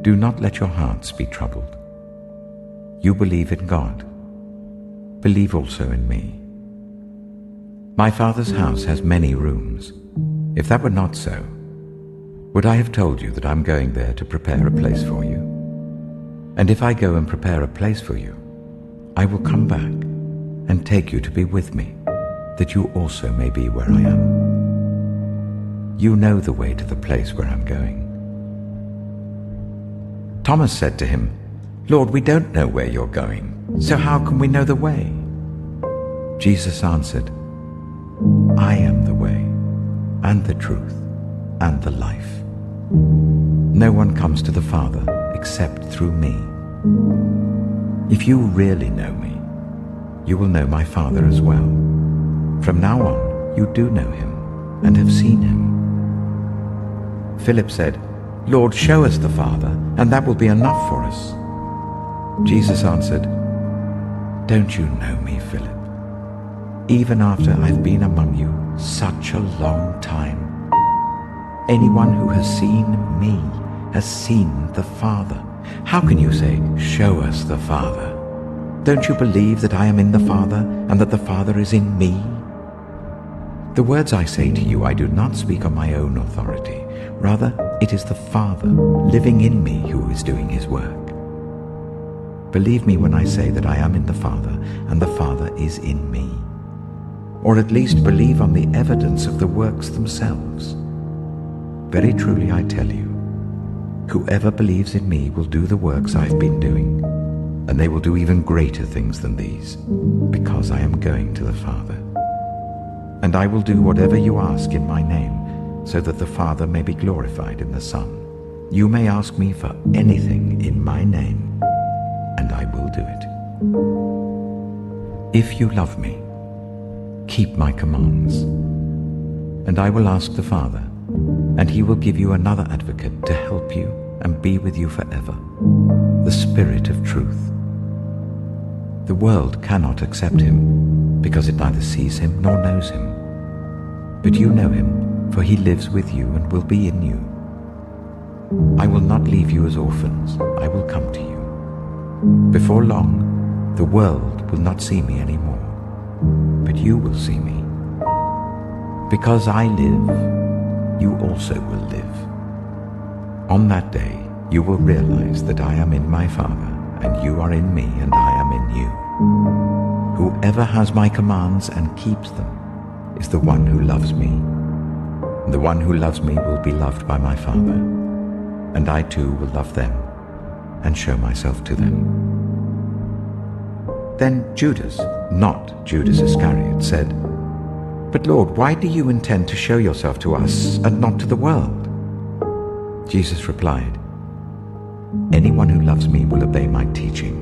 Do not let your hearts be troubled. You believe in God. Believe also in me. My Father's house has many rooms. If that were not so, would I have told you that I'm going there to prepare a place for you? And if I go and prepare a place for you, I will come back and take you to be with me, that you also may be where I am. You know the way to the place where I'm going. Thomas said to him, Lord, we don't know where you're going, so how can we know the way? Jesus answered, I am the way, and the truth, and the life. No one comes to the Father except through me. If you really know me, you will know my Father as well. From now on, you do know him and have seen him. Philip said, Lord, show us the Father, and that will be enough for us. Jesus answered, Don't you know me, Philip? Even after I've been among you such a long time. Anyone who has seen me has seen the Father. How can you say, show us the Father? Don't you believe that I am in the Father and that the Father is in me? The words I say to you I do not speak on my own authority. Rather, it is the Father living in me who is doing his work. Believe me when I say that I am in the Father and the Father is in me. Or at least believe on the evidence of the works themselves. Very truly I tell you, whoever believes in me will do the works I've been doing, and they will do even greater things than these, because I am going to the Father. And I will do whatever you ask in my name, so that the Father may be glorified in the Son. You may ask me for anything in my name, and I will do it. If you love me, keep my commands. And I will ask the Father, and he will give you another advocate to help you and be with you forever, the Spirit of truth. The world cannot accept him, because it neither sees him nor knows him. But you know him, for he lives with you and will be in you. I will not leave you as orphans, I will come to you. Before long, the world will not see me anymore, but you will see me. Because I live, you also will live. On that day, you will realize that I am in my Father, and you are in me, and I am in you. Whoever has my commands and keeps them is the one who loves me. And the one who loves me will be loved by my Father, and I too will love them and show myself to them. Then Judas, not Judas Iscariot, said, But Lord, why do you intend to show yourself to us and not to the world? Jesus replied, Anyone who loves me will obey my teaching.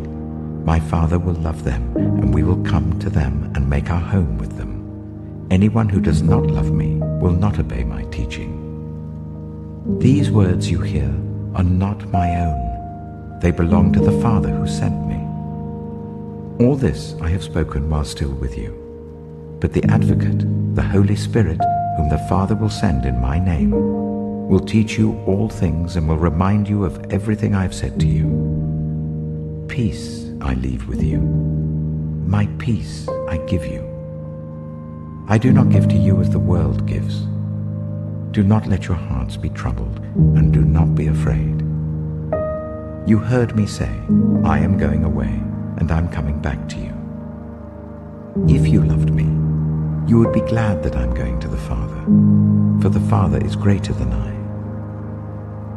My Father will love them, and we will come to them and make our home with them. Anyone who does not love me will not obey my teaching. These words you hear are not my own. They belong to the Father who sent me. All this I have spoken while still with you. But the Advocate, the Holy Spirit, whom the Father will send in my name, will teach you all things and will remind you of everything I have said to you. Peace I leave with you. My peace I give you. I do not give to you as the world gives. Do not let your hearts be troubled, and do not be afraid. You heard me say, I am going away, and I'm coming back to you. If you loved me, you would be glad that I'm going to the Father, for the Father is greater than I.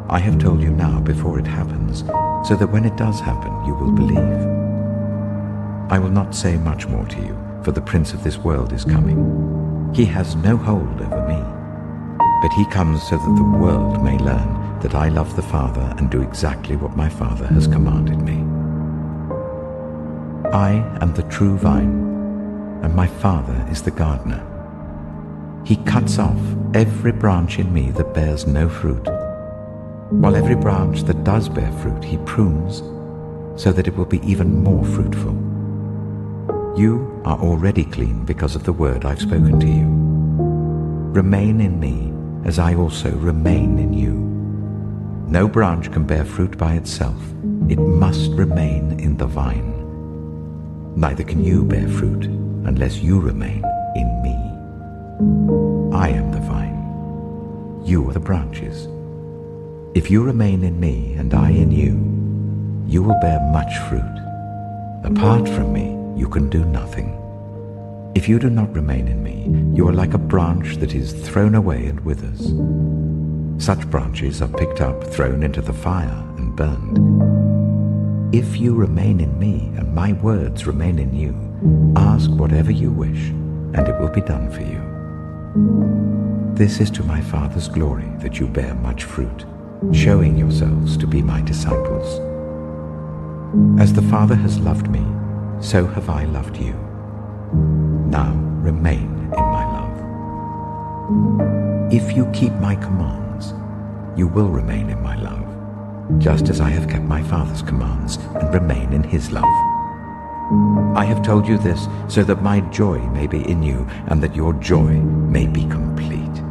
I have told you now before it happens, so that when it does happen, you will believe. I will not say much more to you, for the Prince of this world is coming. He has no hold over me, but he comes so that the world may learn that I love the Father and do exactly what my Father has commanded me. I am the true vine, and my Father is the gardener. He cuts off every branch in me that bears no fruit, while every branch that does bear fruit he prunes, so that it will be even more fruitful. You are already clean because of the word I've spoken to you. Remain in me as I also remain in you. No branch can bear fruit by itself. It must remain in the vine. Neither can you bear fruit unless you remain in me. I am the vine. You are the branches. If you remain in me and I in you, you will bear much fruit. Apart from me, you can do nothing. If you do not remain in me, you are like a branch that is thrown away and withers. Such branches are picked up, thrown into the fire, and burned. If you remain in me, and my words remain in you, ask whatever you wish, and it will be done for you. This is to my Father's glory, that you bear much fruit, showing yourselves to be my disciples. As the Father has loved me, so have I loved you. Now remain in my love. If you keep my commands, you will remain in my love, just as I have kept my Father's commands and remain in his love. I have told you this so that my joy may be in you and that your joy may be complete.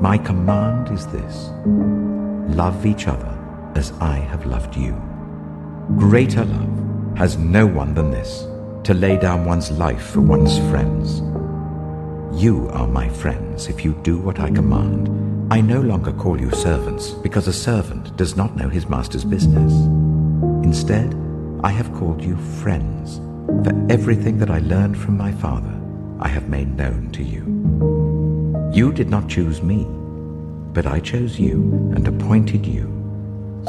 My command is this: love each other as I have loved you. Greater love has no one than this, to lay down one's life for one's friends. You are my friends if you do what I command. I no longer call you servants, because a servant does not know his master's business. Instead, I have called you friends, for everything that I learned from my Father I have made known to you. You did not choose me, but I chose you and appointed you,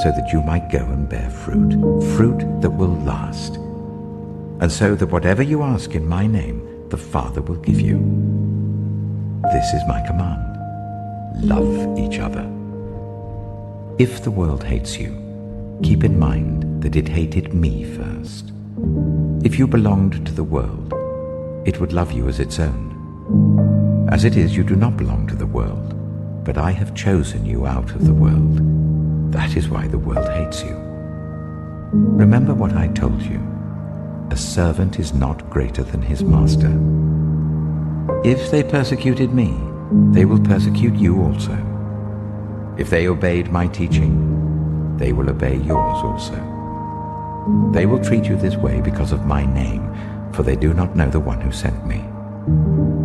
so that you might go and bear fruit, fruit that will last. And so that whatever you ask in my name, the Father will give you. This is my command: love each other. If the world hates you, keep in mind that it hated me first. If you belonged to the world, it would love you as its own. As it is, you do not belong to the world, but I have chosen you out of the world. That is why the world hates you. Remember what I told you: a servant is not greater than his master. If they persecuted me, they will persecute you also. If they obeyed my teaching, they will obey yours also. They will treat you this way because of my name, for they do not know the one who sent me.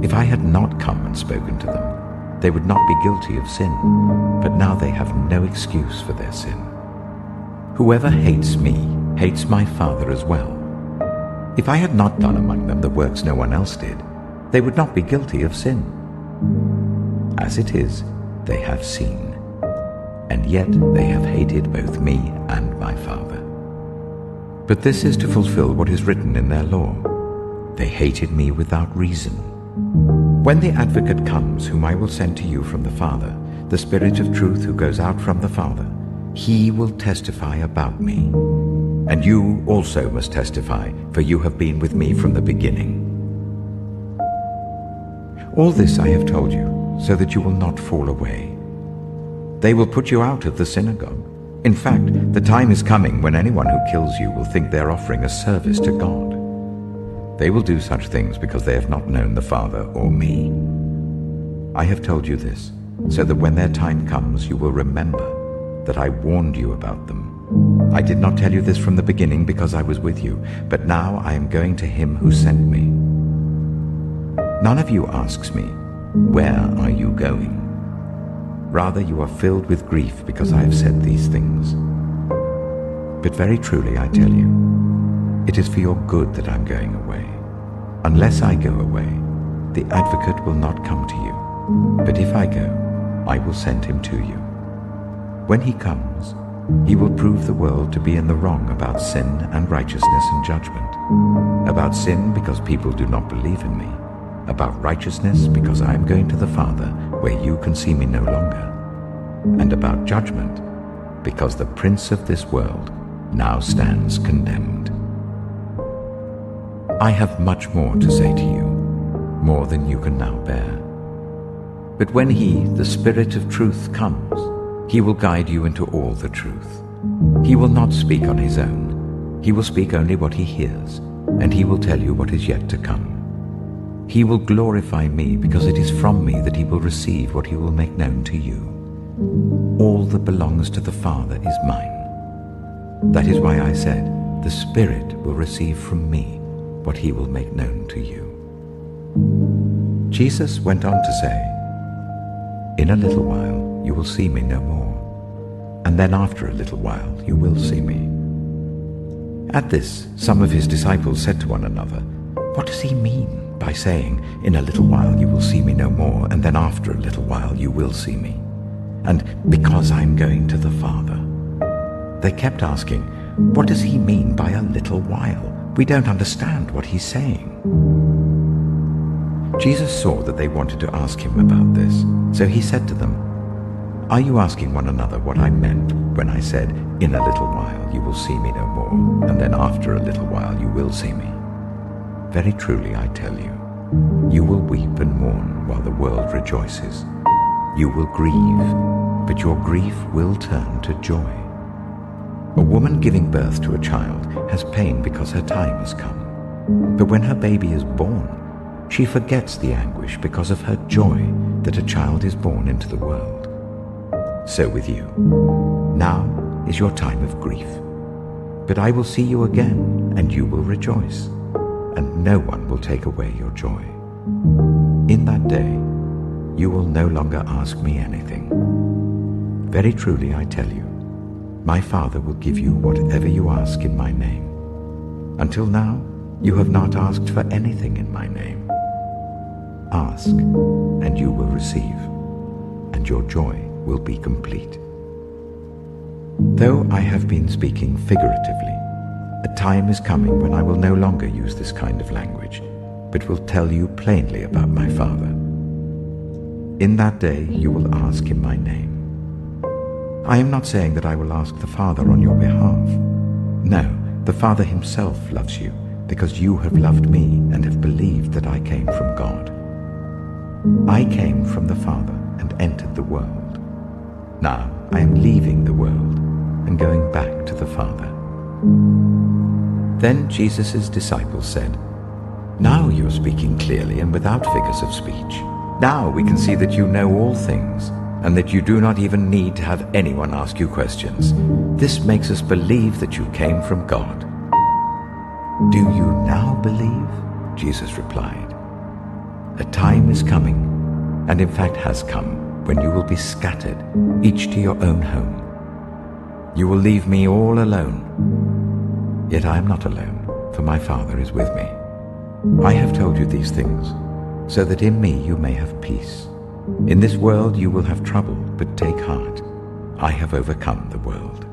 If I had not come and spoken to them, they would not be guilty of sin, but now they have no excuse for their sin. Whoever hates me hates my Father as well. If I had not done among them the works no one else did, they would not be guilty of sin. As it is, they have seen, and yet they have hated both me and my Father. But this is to fulfill what is written in their law: they hated me without reason. When the Advocate comes, whom I will send to you from the Father, the Spirit of truth who goes out from the Father, he will testify about me. And you also must testify, for you have been with me from the beginning. All this I have told you, so that you will not fall away. They will put you out of the synagogue. In fact, the time is coming when anyone who kills you will think they are offering a service to God. They will do such things because they have not known the Father or me. I have told you this, so that when their time comes you will remember that I warned you about them. I did not tell you this from the beginning because I was with you, but now I am going to him who sent me. None of you asks me, "Where are you going?" Rather, you are filled with grief because I have said these things. But very truly I tell you, it is for your good that I am going away. Unless I go away, the Advocate will not come to you. But if I go, I will send him to you. When he comes, he will prove the world to be in the wrong about sin and righteousness and judgment. About sin, because people do not believe in me. About righteousness, because I am going to the Father, where you can see me no longer. And about judgment, because the prince of this world now stands condemned. I have much more to say to you, more than you can now bear. But when he, the Spirit of truth, comes, he will guide you into all the truth. He will not speak on his own. He will speak only what he hears, and he will tell you what is yet to come. He will glorify me, because it is from me that he will receive what he will make known to you. All that belongs to the Father is mine. That is why I said, the Spirit will receive from me what he will make known to you. Jesus went on to say, in a little while you will see me no more, and then after a little while you will see me. At this, some of his disciples said to one another, what does he mean by saying, in a little while you will see me no more, and then after a little while you will see me? And because I'm going to the Father. They kept asking, what does he mean by a little while? We don't understand what he's saying. Jesus saw that they wanted to ask him about this, so he said to them, are you asking one another what I meant when I said, in a little while you will see me no more, and then after a little while you will see me? Very truly I tell you, you will weep and mourn while the world rejoices. You will grieve, but your grief will turn to joy. A woman giving birth to a child has pain because her time has come. But when her baby is born, she forgets the anguish because of her joy that a child is born into the world. So with you, now is your time of grief. But I will see you again, and you will rejoice, and no one will take away your joy. In that day, you will no longer ask me anything. Very truly I tell you, my Father will give you whatever you ask in my name. Until now, you have not asked for anything in my name. Ask, and you will receive, and your joy will be complete. Though I have been speaking figuratively, a time is coming when I will no longer use this kind of language, but will tell you plainly about my Father. In that day you will ask in my name. I am not saying that I will ask the Father on your behalf. No, the Father himself loves you, because you have loved me and have believed that I came from God. I came from the Father and entered the world. Now I am leaving the world and going back to the Father. Then Jesus' disciples said, now you are speaking clearly and without figures of speech. Now we can see that you know all things, and that you do not even need to have anyone ask you questions. This makes us believe that you came from God. Do you now believe? Jesus replied. A time is coming, and in fact has come, when you will be scattered, each to your own home. You will leave me all alone. Yet I am not alone, for my Father is with me. I have told you these things, so that in me you may have peace. In this world you will have trouble, but take heart. I have overcome the world.